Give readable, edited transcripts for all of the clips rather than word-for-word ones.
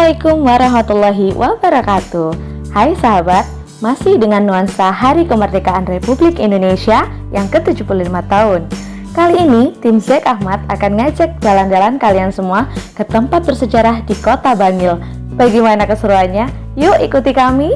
Assalamualaikum warahmatullahi wabarakatuh. Hai sahabat, masih dengan nuansa Hari Kemerdekaan Republik Indonesia yang ke-75 tahun. Kali ini tim Zack Ahmad akan ngajak jalan-jalan kalian semua ke tempat bersejarah di Kota Bangil. Bagaimana keseruannya? Yuk ikuti kami.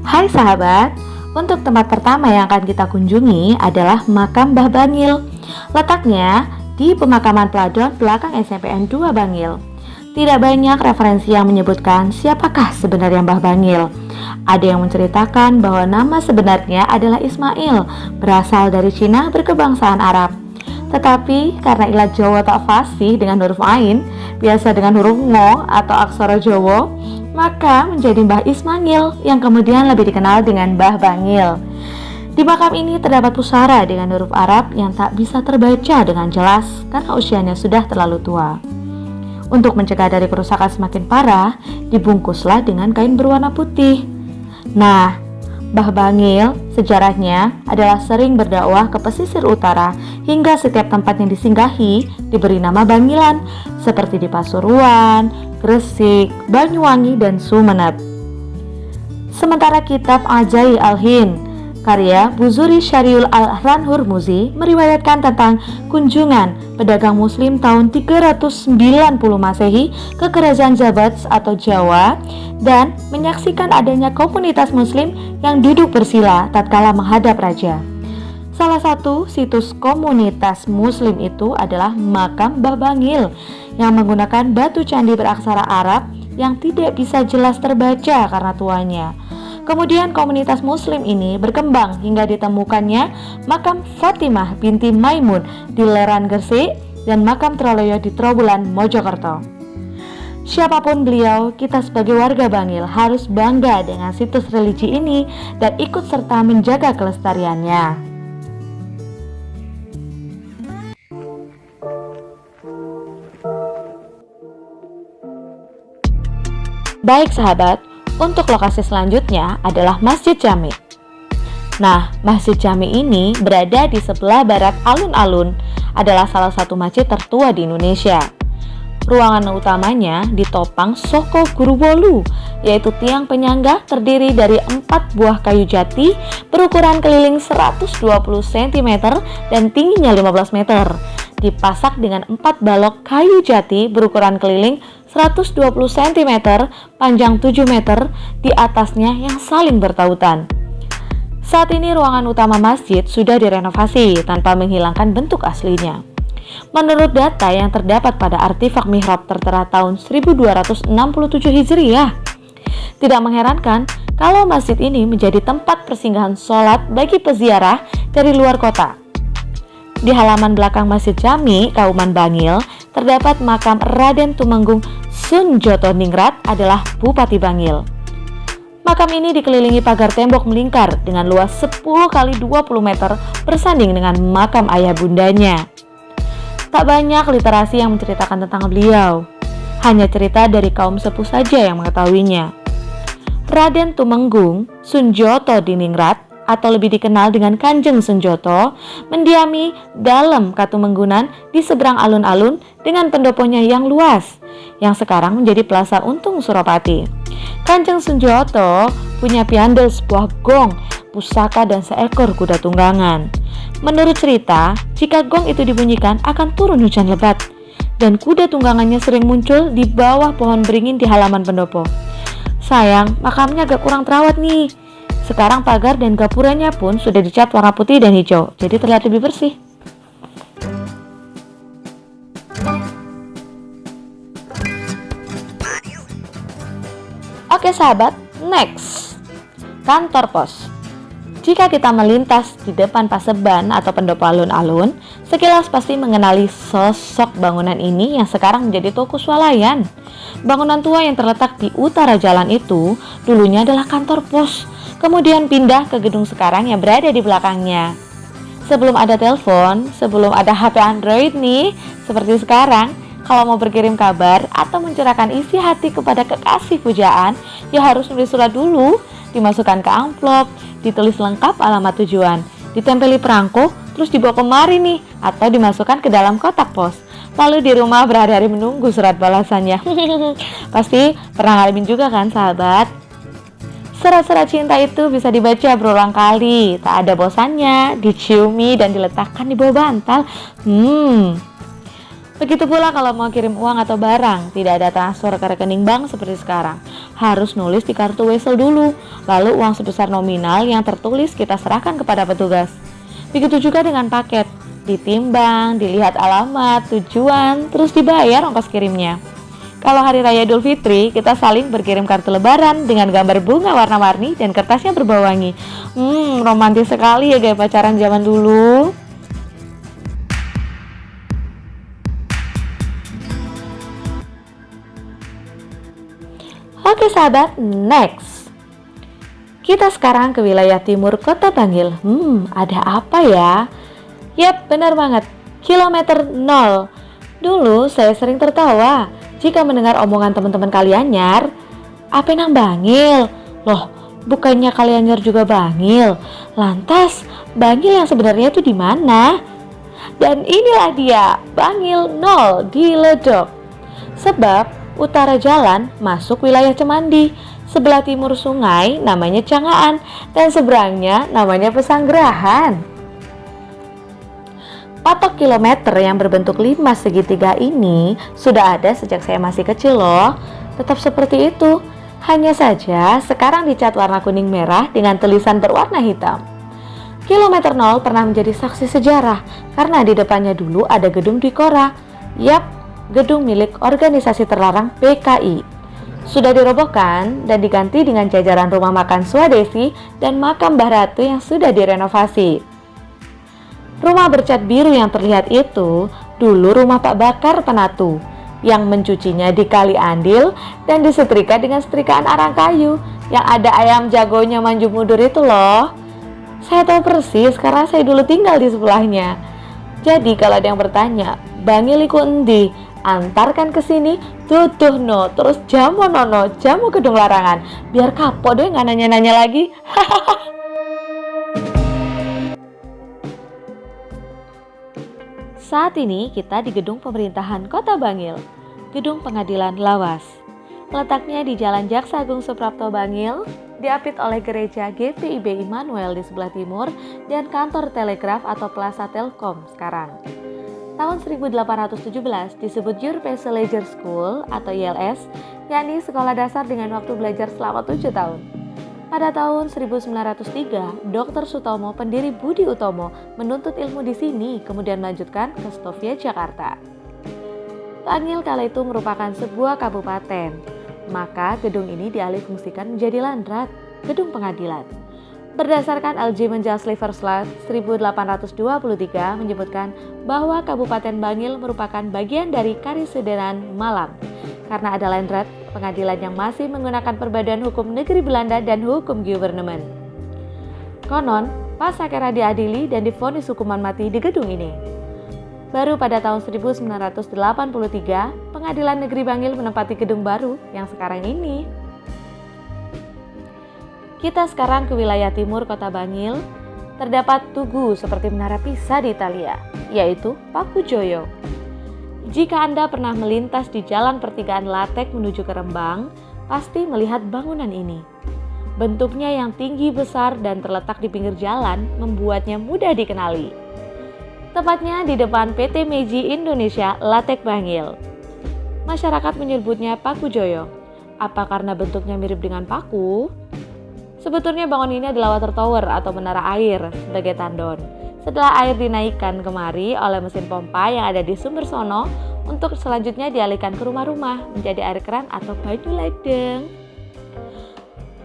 Hai sahabat, untuk tempat pertama yang akan kita kunjungi adalah Makam Mbah Bangil. Letaknya di Pemakaman Pladon belakang SMPN 2 Bangil. Tidak banyak referensi yang menyebutkan siapakah sebenarnya Mbah Bangil. Ada yang menceritakan bahwa nama sebenarnya adalah Ismail, berasal dari Cina berkebangsaan Arab. Tetapi karena ilat Jawa tak fasih dengan huruf Ain, biasa dengan huruf Ngo atau aksara Jawa, maka menjadi Mbah Ismail yang kemudian lebih dikenal dengan Mbah Bangil. Di makam ini terdapat pusara dengan huruf Arab yang tak bisa terbaca dengan jelas karena usianya sudah terlalu tua. Untuk mencegah dari kerusakan semakin parah, dibungkuslah dengan kain berwarna putih. Nah, Mbah Bangil sejarahnya adalah sering berdakwah ke pesisir utara hingga setiap tempat yang disinggahi diberi nama Bangilan seperti di Pasuruan, Gresik, Banyuwangi, dan Sumeneb. Sementara kitab Ajai Al-Hind karya Buzuri Syariul Al-Ranhurmuzi meriwayatkan tentang kunjungan pedagang muslim tahun 390 Masehi ke Kerajaan Jabat atau Jawa dan menyaksikan adanya komunitas muslim yang duduk bersila tatkala menghadap raja. Salah satu situs komunitas muslim itu adalah Makam Mbah Bangil yang menggunakan batu candi beraksara Arab yang tidak bisa jelas terbaca karena tuanya. Kemudian komunitas muslim ini berkembang hingga ditemukannya Makam Fatimah binti Maimun di Leran Gresik dan Makam Troloyo di Trowulan Mojokerto. Siapapun beliau, kita sebagai warga Bangil harus bangga dengan situs religi ini dan ikut serta menjaga kelestariannya. Baik sahabat, untuk lokasi selanjutnya adalah Masjid Jami. Nah, Masjid Jami ini berada di sebelah barat alun-alun, adalah salah satu masjid tertua di Indonesia. Ruangan utamanya ditopang Soko Guruwolu, yaitu tiang penyangga terdiri dari 4 buah kayu jati berukuran keliling 120 cm dan tingginya 15 meter. Dipasak dengan 4 balok kayu jati berukuran keliling 120 cm, panjang 7 meter, di atasnya yang saling bertautan. Saat ini ruangan utama masjid sudah direnovasi tanpa menghilangkan bentuk aslinya. Menurut data yang terdapat pada artefak mihrab tertera tahun 1267 Hijriah, tidak mengherankan kalau masjid ini menjadi tempat persinggahan sholat bagi peziarah dari luar kota. Di halaman belakang Masjid Jami, Kauman Bangil, terdapat makam Raden Tumenggung Sunjoto Ningrat adalah Bupati Bangil. Makam ini dikelilingi pagar tembok melingkar dengan luas 10 x 20 meter bersanding dengan makam ayah bundanya. Tak banyak literasi yang menceritakan tentang beliau, hanya cerita dari kaum sepuh saja yang mengetahuinya. Raden Tumenggung Sunjoto Diningrat atau lebih dikenal dengan Kanjeng Sunjoto mendiami dalam Katumenggunan di seberang alun-alun dengan pendoponya yang luas yang sekarang menjadi Plaza Untung Suropati. Kanjeng Sunjoto punya piandel sebuah gong, pusaka, dan seekor kuda tunggangan. Menurut cerita, jika gong itu dibunyikan akan turun hujan lebat dan kuda tunggangannya sering muncul di bawah pohon beringin di halaman pendopo. Sayang, makamnya agak kurang terawat nih. Sekarang pagar dan gapuranya pun sudah dicat warna putih dan hijau, jadi terlihat lebih bersih. Oke sahabat, next, kantor pos. Jika kita melintas di depan Paseban atau pendopo alun-alun, sekilas pasti mengenali sosok bangunan ini yang sekarang menjadi toko swalayan. Bangunan tua yang terletak di utara jalan itu dulunya adalah kantor pos, kemudian pindah ke gedung sekarang yang berada di belakangnya. Sebelum ada telepon, sebelum ada HP Android nih, seperti sekarang, kalau mau berkirim kabar atau mencurahkan isi hati kepada kekasih pujaan, ya harus nulis surat dulu dimasukkan ke amplop, ditulis lengkap alamat tujuan, ditempeli perangko, terus dibawa kemari nih, atau dimasukkan ke dalam kotak pos. Lalu di rumah berhari-hari menunggu surat balasannya. Pasti pernah ngalamin juga kan sahabat? Surat-surat cinta itu bisa dibaca berulang kali, tak ada bosannya, diciumi dan diletakkan di bawah bantal. Begitu pula kalau mau kirim uang atau barang, tidak ada transfer ke rekening bank seperti sekarang. Harus nulis di kartu wesel dulu, lalu uang sebesar nominal yang tertulis kita serahkan kepada petugas. Begitu juga dengan paket, ditimbang, dilihat alamat, tujuan, terus dibayar ongkos kirimnya. Kalau hari raya Idul Fitri, kita saling berkirim kartu lebaran dengan gambar bunga warna-warni dan kertasnya berbau wangi. Romantis sekali ya gaya pacaran zaman dulu. Oke sahabat, next. Kita sekarang ke wilayah timur Kota Bangil. Ada apa ya? Yap, benar banget. Kilometer 0. Dulu saya sering tertawa jika mendengar omongan teman-teman kalian Nyar. Apa nang Bangil? Loh, bukannya kalian Nyar juga Bangil? Lantas, Bangil yang sebenarnya itu di mana? Dan inilah dia, Bangil 0 di Ledok. Sebab utara jalan masuk wilayah Cemandi, sebelah timur sungai namanya Cangaan, dan seberangnya namanya Pesanggerahan. Patok kilometer yang berbentuk 5 segitiga ini sudah ada sejak saya masih kecil loh. Tetap seperti itu, hanya saja sekarang dicat warna kuning merah dengan tulisan berwarna hitam. Kilometer 0 pernah menjadi saksi sejarah karena di depannya dulu ada gedung Dikora. Yap, gedung milik organisasi terlarang PKI. Sudah dirobohkan dan diganti dengan jajaran rumah makan Swadesi dan makam Mbah Ratu yang sudah direnovasi. Rumah bercat biru yang terlihat itu dulu rumah Pak Bakar Penatu yang mencucinya di Kali Andil dan disetrika dengan setrikaan arang kayu yang ada ayam jagonya manju mundur itu loh. Saya tahu persis karena saya dulu tinggal di sebelahnya. Jadi kalau ada yang bertanya, Bangil iku endi? Antarkan ke sini, tutuh no, terus jamu nono, jamu gedung larangan. Biar kapok deh nggak nanya-nanya lagi. Saat ini kita di gedung pemerintahan Kota Bangil, gedung pengadilan Lawas. Letaknya di Jalan Jaksa Agung Suprapto Bangil, diapit oleh gereja GPIB Immanuel di sebelah timur dan kantor telegraf atau Plaza Telkom sekarang. Tahun 1817 disebut Jurpese Leisure School atau ILS, yakni sekolah dasar dengan waktu belajar selama 7 tahun. Pada tahun 1903, Dr. Sutomo, pendiri Budi Utomo, menuntut ilmu di sini, kemudian melanjutkan ke Stovia, Jakarta. Bangil kala itu merupakan sebuah kabupaten, maka gedung ini dialihfungsikan menjadi landrat, gedung pengadilan. Berdasarkan LG Menjasliverslat 1823 menyebutkan bahwa Kabupaten Bangil merupakan bagian dari Karisidenan Malang karena ada landrat pengadilan yang masih menggunakan perpaduan hukum negeri Belanda dan hukum government. Konon, Pak Sakera diadili dan divonis hukuman mati di gedung ini. Baru pada tahun 1983, Pengadilan Negeri Bangil menempati gedung baru yang sekarang ini. Kita sekarang ke wilayah timur Kota Bangil. Terdapat tugu seperti Menara Pisa di Italia, yaitu Pakujoyo. Jika Anda pernah melintas di jalan pertigaan Latek menuju ke Rembang, pasti melihat bangunan ini. Bentuknya yang tinggi besar dan terletak di pinggir jalan membuatnya mudah dikenali. Tepatnya di depan PT Meiji Indonesia Latek Bangil. Masyarakat menyebutnya Pakujoyo. Apa karena bentuknya mirip dengan paku? Sebetulnya bangunan ini adalah water tower atau menara air sebagai tandon. Setelah air dinaikkan kemari oleh mesin pompa yang ada di sumber sono, untuk selanjutnya dialihkan ke rumah-rumah menjadi air keran atau banyu ledeng.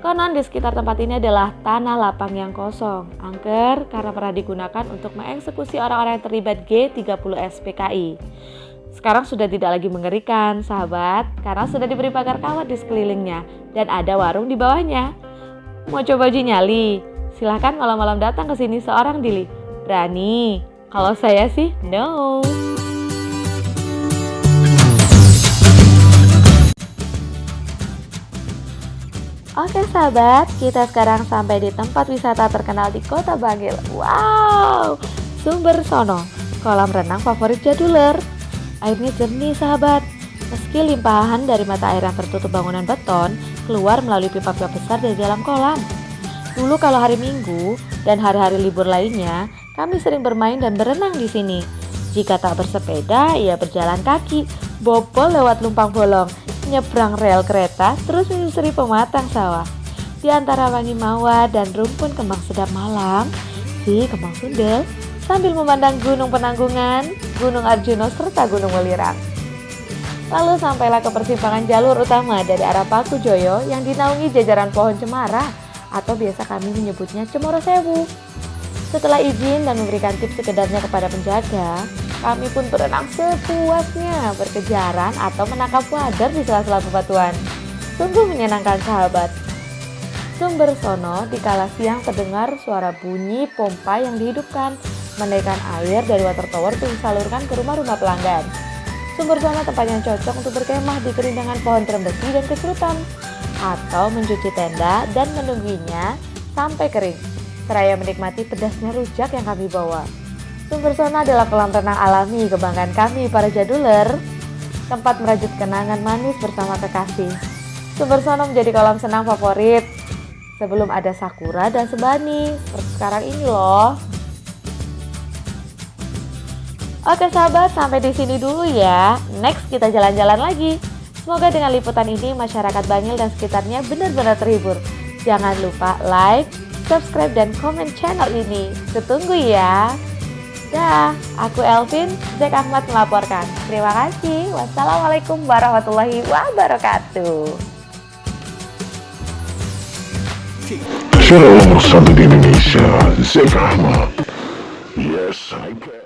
Konon di sekitar tempat ini adalah tanah lapang yang kosong, angker karena pernah digunakan untuk mengeksekusi orang-orang yang terlibat G30S PKI. Sekarang sudah tidak lagi mengerikan, sahabat, karena sudah diberi pagar kawat di sekelilingnya dan ada warung di bawahnya. Mau coba uji nyali? Silahkan malam-malam datang ke sini seorang diri. Berani? Kalau saya sih, no. Oke sahabat, kita sekarang sampai di tempat wisata terkenal di Kota Bangil. Wow, Sumber Sono, kolam renang favorit Jaduler. Airnya jernih sahabat, meski limpahan dari mata air yang tertutup bangunan beton keluar melalui pipa-pipa besar dari dalam kolam. Dulu kalau hari Minggu dan hari-hari libur lainnya, kami sering bermain dan berenang di sini. Jika tak bersepeda, ya berjalan kaki, bobol lewat lumpang bolong, nyebrang rel kereta, terus menyusuri pematang sawah. Di antara wangi mawar dan rumpun kembang sedap malam, si kembang sundel, sambil memandang Gunung Penanggungan, Gunung Arjuno, serta Gunung Welirang. Lalu sampailah ke persimpangan jalur utama dari arah Pakujoyo yang dinaungi jajaran pohon cemara, atau biasa kami menyebutnya Cemoro Sewu. Setelah izin dan memberikan tips sekedarnya kepada penjaga, kami pun berenang sepuasnya, berkejaran atau menangkap wader di sela-sela bebatuan. Sungguh menyenangkan sahabat. Sumber Sono di kala siang terdengar suara bunyi pompa yang dihidupkan, menaikkan air dari water tower untuk disalurkan ke rumah-rumah pelanggan. Sumber Sono tempat yang cocok untuk berkemah di kerindangan pohon terembesi dan kecrutan, atau mencuci tenda dan menunggunya sampai kering, seraya menikmati pedasnya rujak yang kami bawa. Sumber Sono adalah kolam renang alami kebanggaan kami para Jaduler, tempat merajut kenangan manis bersama kekasih. Sumber Sono menjadi kolam senang favorit sebelum ada sakura dan sebani seperti sekarang ini loh. Oke sahabat, sampai di sini dulu ya. Next kita jalan-jalan lagi. Semoga dengan liputan ini masyarakat Bangil dan sekitarnya benar-benar terhibur. Jangan lupa like, subscribe, dan komen channel ini. Ketunggu ya. Dah, aku Elvin, Zek Ahmad melaporkan. Terima kasih. Wassalamualaikum warahmatullahi wabarakatuh. Channel nomor 1 di Indonesia, Zek Ahmad. Yes, I can.